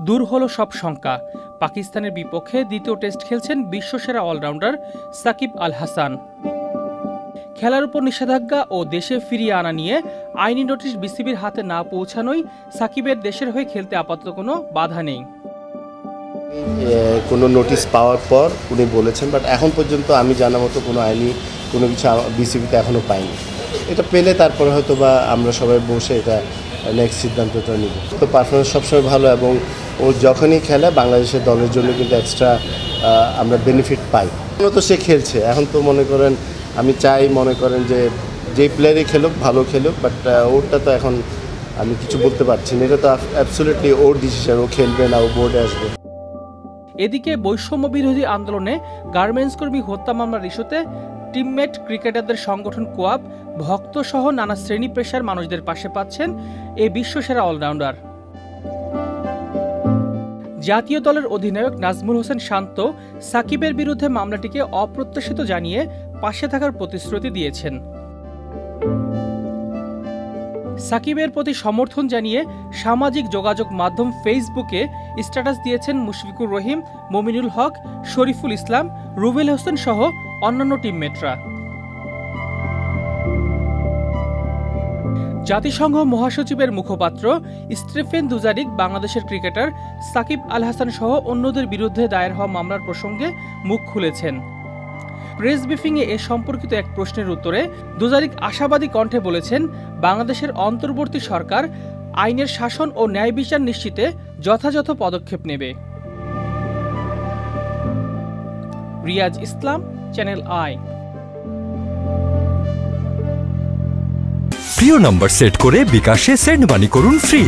দূর হলো সব শঙ্কা। পাকিস্তানের বিপক্ষে দ্বিতীয় টেস্ট খেলছেন বিশ্বসেরা অলরাউন্ডার সাকিব আল হাসান। খেলার উপর নিষেধাজ্ঞা ও দেশে ফিরিয়ে আনা নিয়ে আইনি নোটিশ বিসিবির হাতে না পৌঁছানোই সাকিবের দেশের হয়ে খেলতে আপাতত কোনো বাধা নেই। কোনো নোটিশ পাওয়ার পর উনি বলেছেন, বাট এখন পর্যন্ত আমি জানা মতো কোনো আইনি কোনো কিছু বিসিবিতে এখনও পাইনি। এটা পেলে তারপরে হয়তো বা আমরা সবাই বসে এটা নেক্সট সিদ্ধান্তটা নিব। তো পারফরমেন্স সবসময় ভালো এবং ও যখনই খেলে বাংলাদেশের দলের জন্য কিন্তু এক্সট্রা আমরা বেনিফিট পাই। তো সে খেলছে এখন, তো মনে করেন আমি চাই মনে করেন যে যেই প্লেয়ারই খেলুক ভালো খেলুক, বাট ওরটা তো এখন আমি কিছু বলতে পারছি না। এটা তো অ্যাবসলিউটলি ওর ডিসিশন, ও খেলবে না, ও বোর্ডে আসবে। এদিকে বৈষম্য বিরোধী আন্দোলনে গার্মেন্টস কর্মী হত্যা মামলার ইস্যুতে টিমমেট ক্রিকেটারদের সংগঠন কোয়াব ভক্ত সহ নানা শ্রেণী পেশার মানুষদের পাশে পাচ্ছেন এই বিশ্বসেরা অলরাউন্ডার। জাতীয় দলের অধিনায়ক নাজমুল হোসেন শান্ত সাকিবের বিরুদ্ধে মামলাটিকে অপ্রত্যাশিত জানিয়ে পাশে থাকার প্রতিশ্রুতি দিয়েছেন। সাকিবের প্রতি সমর্থন জানিয়ে সামাজিক যোগাযোগ মাধ্যম ফেসবুকে স্ট্যাটাস দিয়েছেন মুশফিকুর রহিম, মমিনুল হক, শরীফুল ইসলাম, রুবেল হোসেন সহ অন্যান্য টিমমেটরা। জাতিসংঘ মহাসচিবের মুখপাত্র স্টেফেন দুজারিক বাংলাদেশের ক্রিকেটার সাকিব আল হাসান সহ অন্যদের বিরুদ্ধে দায়ের হওয়া মামলার প্রসঙ্গে মুখ খুলেছেন। প্রেস ব্রিফিংয়ে এ সম্পর্কিত এক প্রশ্নের উত্তরে দুজারিক আশাবাদী কণ্ঠে বলেছেন, বাংলাদেশের অন্তর্বর্তী সরকার আইনের শাসন ও ন্যায় বিচার নিশ্চিতে যথাযথ পদক্ষেপ নেবে। রিয়াজ ইসলাম, চ্যানেল আই। প্রিয় নম্বর সেট করে বিকাশে সেন্ড মানি করুন ফ্রি।